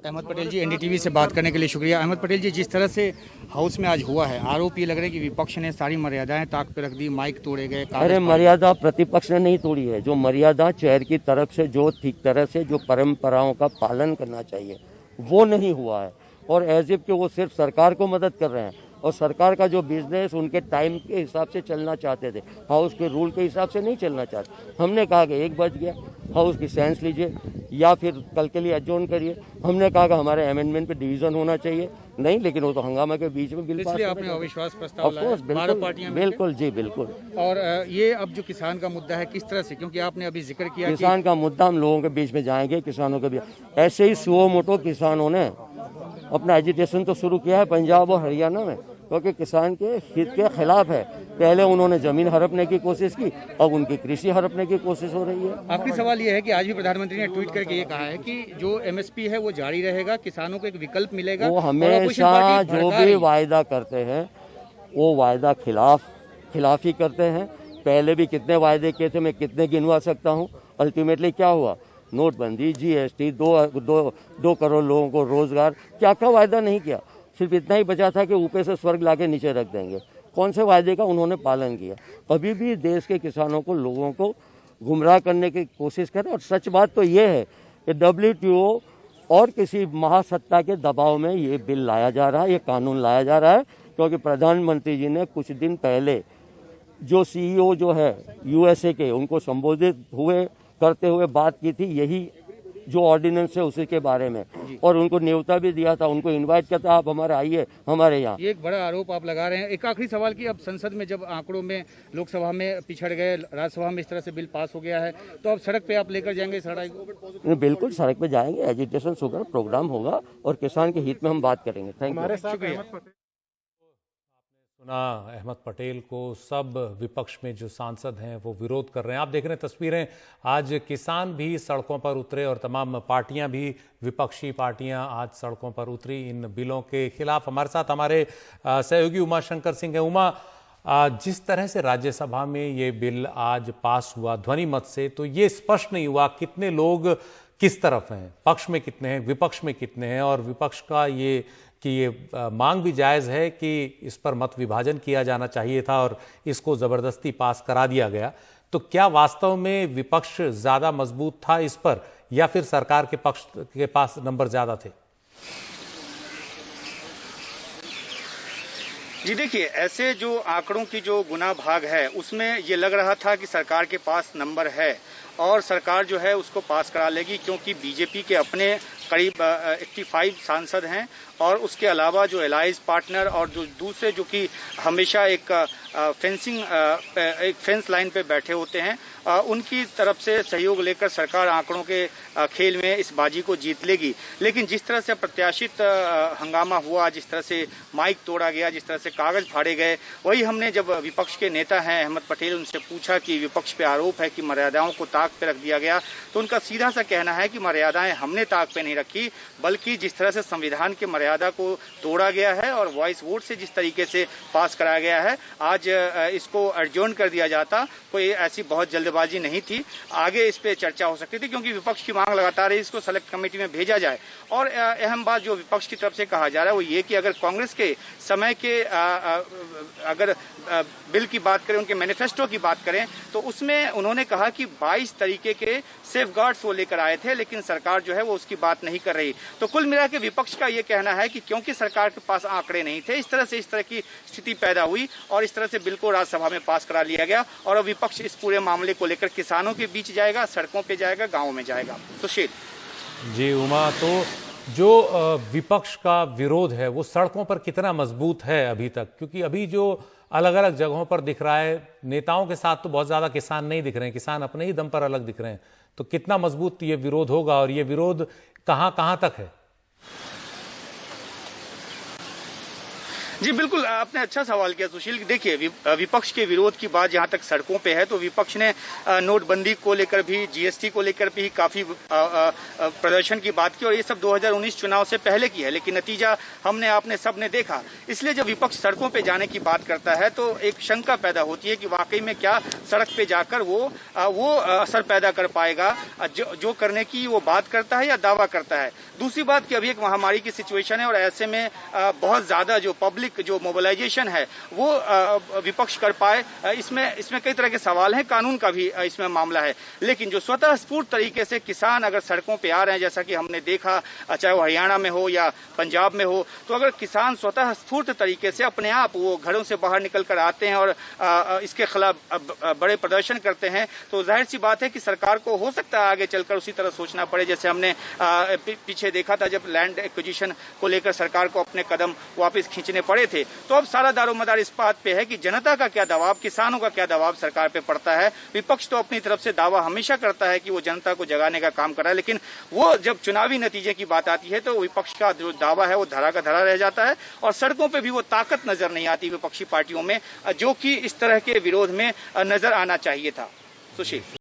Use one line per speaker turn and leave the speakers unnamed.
अहमद पटेल जी, NDTV से बात करने के लिए शुक्रिया। अहमद पटेल जी, जिस तरह से हाउस में आज हुआ है, आरोप ये लग रहा है कि विपक्ष ने सारी मर्यादाएं ताक पे रख दी, माइक तोड़े गए।
अरे मर्यादा प्रतिपक्ष ने नहीं तोड़ी है। जो मर्यादा चेयर की तरफ से जो ठीक तरह से जो परंपराओं का पालन करना चाहिए वो नहीं हुआ है, और एज इफ कि वो सिर्फ सरकार को मदद कर रहे हैं, और सरकार का जो बिजनेस उनके टाइम के हिसाब से चलना चाहते थे, हाउस के रूल के हिसाब से नहीं चलना चाहते। हमने कहा कि 1 बज गया, हाउस की सेंस लीजिए या फिर कल के लिए एडजॉर्न करिए। हमने कहा कि हमारे अमेंडमेंट पे डिवीजन होना चाहिए, नहीं, लेकिन वो तो हंगामा के बीच में बिल पास
आपने अविश्वास प्रस्ताव लाया,
बिल्कुल जी बिल्कुल।
और ये अब जो किसान का मुद्दा है किस तरह से, क्योंकि आपने अभी जिक्र किया
किसान का मुद्दा हम लोगों के बीच में जाएंगे, किसानों के बीच ऐसे ही सुओ मोटो किसानों ने अपना एजिटेशन तो शुरू किया है पंजाब और हरियाणा में, क्योंकि किसान के हित के खिलाफ है। पहले उन्होंने जमीन हड़पने की कोशिश की, अब उनकी कृषि हड़पने की कोशिश हो रही है।
आखिरी सवाल ये है कि आज भी प्रधानमंत्री ने ट्वीट करके ये कहा है कि जो एमएसपी है वो जारी रहेगा, किसानों को एक विकल्प मिलेगा।
वो हमेशा जो भी वायदा करते हैं वो वायदा खिलाफ ही करते हैं। पहले भी कितने वायदे किए थे, मैं कितने गिनवा सकता हूँ। अल्टीमेटली क्या हुआ? नोटबंदी, जीएसटी, 2 करोड़ लोगों को रोजगार, क्या वायदा नहीं किया। सिर्फ इतना ही बचा था कि ऊपर से स्वर्ग लाके नीचे रख देंगे। कौन से वायदे का उन्होंने पालन किया? अभी भी देश के किसानों को, लोगों को गुमराह करने की कोशिश करें। और सच बात तो ये है कि WTO और किसी महासत्ता के दबाव में ये बिल लाया जा रहा है, ये कानून लाया जा रहा है, क्योंकि प्रधानमंत्री जी ने कुछ दिन पहले जो CEO जो है USA के, उनको संबोधित करते हुए बात की थी, यही जो ऑर्डिनेंस है उसी के बारे में, और उनको न्योता भी दिया था, उनको इनवाइट किया था, आप हमारे आइए हमारे यहाँ।
ये एक बड़ा आरोप आप लगा रहे हैं। एक आखिरी सवाल कि अब संसद में जब आंकड़ों में लोकसभा में पिछड़ गए, राज्यसभा में इस तरह से बिल पास हो गया है, तो अब सड़क पे आप लेकर जाएंगे इस लड़ाई को?
बिल्कुल सड़क पे जाएंगे, एजिटेशन शुगर प्रोग्राम होगा और किसान के हित में हम बात करेंगे। थैंक यू, शुक्रिया।
सुना अहमद पटेल को। सब विपक्ष में जो सांसद हैं वो विरोध कर रहे हैं। आप देख रहे हैं तस्वीरें, आज किसान भी सड़कों पर उतरे और तमाम पार्टियां भी, विपक्षी पार्टियां आज सड़कों पर उतरी इन बिलों के खिलाफ। हमारे साथ हमारे सहयोगी उमा शंकर सिंह हैं। उमा, जिस तरह से राज्यसभा में ये बिल आज पास हुआ ध्वनि मत से, तो ये स्पष्ट नहीं हुआ कितने लोग किस तरफ हैं, पक्ष में कितने हैं, विपक्ष में कितने हैं, और विपक्ष का ये मांग भी जायज़ है कि इस पर मत विभाजन किया जाना चाहिए था और इसको ज़बरदस्ती पास करा दिया गया। तो क्या वास्तव में विपक्ष ज़्यादा मजबूत था इस पर, या फिर सरकार के पक्ष के पास नंबर ज़्यादा थे?
जी देखिए, ऐसे जो आंकड़ों की जो गुना भाग है उसमें ये लग रहा था कि सरकार के पास नंबर है और सरकार जो है उसको पास करा लेगी, क्योंकि बीजेपी के अपने करीब 85 सांसद हैं और उसके अलावा जो एलाइज पार्टनर और जो दूसरे जो कि हमेशा एक फेंस लाइन पे बैठे होते हैं, उनकी तरफ से सहयोग लेकर सरकार आंकड़ों के खेल में इस बाजी को जीत लेगी। लेकिन जिस तरह से प्रत्याशित हंगामा हुआ, जिस तरह से माइक तोड़ा गया, जिस तरह से कागज फाड़े गए, वही हमने जब विपक्ष के नेता हैं अहमद पटेल, उनसे पूछा कि विपक्ष पे आरोप है कि मर्यादाओं को ताक पे रख दिया गया, तो उनका सीधा सा कहना है कि मर्यादाएं हमने ताक पे नहीं रखी, बल्कि जिस तरह से संविधान के मर्यादा को तोड़ा गया है और वॉइस वोट से जिस तरीके से पास कराया गया है, आज इसको एडजॉर्न कर दिया जाता, कोई ऐसी बहुत जल्दबाजी नहीं थी, आगे इस पे चर्चा हो सकती थी, क्योंकि विपक्ष की मांग लगातार है इसको सेलेक्ट कमेटी में भेजा जाए। और अहम बात जो विपक्ष की तरफ से कहा जा रहा है वो ये कि अगर कांग्रेस के समय के अगर बिल की बात करें, उनके मैनिफेस्टो की बात करें, तो उसमें उन्होंने कहा कि 22 तरीके के सेफगार्ड्स वो लेकर आए थे, लेकिन सरकार जो है वो उसकी बात नहीं कर रही। तो कुल मिला के विपक्ष का ये कहना है कि क्योंकि सरकार के पास आंकड़े नहीं थे, इस तरह की स्थिति पैदा हुई और इस तरह से बिल को राज्यसभा में पास करा लिया गया, और अब विपक्ष इस पूरे मामले को लेकर किसानों के बीच जाएगा, सड़कों पे जाएगा, गाँव में जाएगा। सुशील
जी। उमा, तो जो विपक्ष का विरोध है वो सड़कों पर कितना मजबूत है अभी तक? क्योंकि अभी जो अलग अलग जगहों पर दिख रहा है, नेताओं के साथ तो बहुत ज्यादा किसान नहीं दिख रहे हैं, किसान अपने ही दम पर अलग दिख रहे हैं, तो कितना मजबूत ये विरोध होगा और ये विरोध कहां कहां तक है?
जी बिल्कुल, आपने अच्छा सवाल किया सुशील। देखिए, विपक्ष के विरोध की बात जहां तक सड़कों पे है तो विपक्ष ने नोटबंदी को लेकर भी, जीएसटी को लेकर भी काफी प्रदर्शन की बात की और ये सब 2019 चुनाव से पहले की है, लेकिन नतीजा हमने आपने सबने देखा। इसलिए जब विपक्ष सड़कों पे जाने की बात करता है तो एक शंका पैदा होती है कि वाकई में क्या सड़क पे जाकर वो असर पैदा कर पाएगा जो करने की वो बात करता है या दावा करता है। दूसरी बात कि अभी एक महामारी की सिचुएशन है और ऐसे में बहुत ज्यादा जो पब्लिक जो मोबिलाइजेशन है वो विपक्ष कर पाए, इसमें कई तरह के सवाल हैं, कानून का भी इसमें मामला है। लेकिन जो स्वतः स्फूर्त तरीके से किसान अगर सड़कों पे आ रहे हैं, जैसा कि हमने देखा चाहे वो हरियाणा में हो या पंजाब में हो, तो अगर किसान स्वतः स्फूर्त तरीके से अपने आप वो घरों से बाहर निकल कर आते हैं और इसके खिलाफ बड़े प्रदर्शन करते हैं, तो जाहिर सी बात है कि सरकार को हो सकता है आगे चलकर उसी तरह सोचना पड़े जैसे हमने पीछे देखा था जब लैंड एक्विजिशन को लेकर सरकार को अपने कदम वापस खींचने पड़े थे। तो अब सारा दारोमदार इस बात पे है कि जनता का क्या दबाव, किसानों का क्या दबाव सरकार पे पड़ता है। विपक्ष तो अपनी तरफ से दावा हमेशा करता है कि वो जनता को जगाने का काम कर रहा है, लेकिन वो जब चुनावी नतीजे की बात आती है तो विपक्ष का जो दावा है वो धरा का धरा रह जाता है और सड़कों पे भी वो ताकत नजर नहीं आती विपक्षी पार्टियों में, जो कि इस तरह के विरोध में नजर आना चाहिए था। सुशील।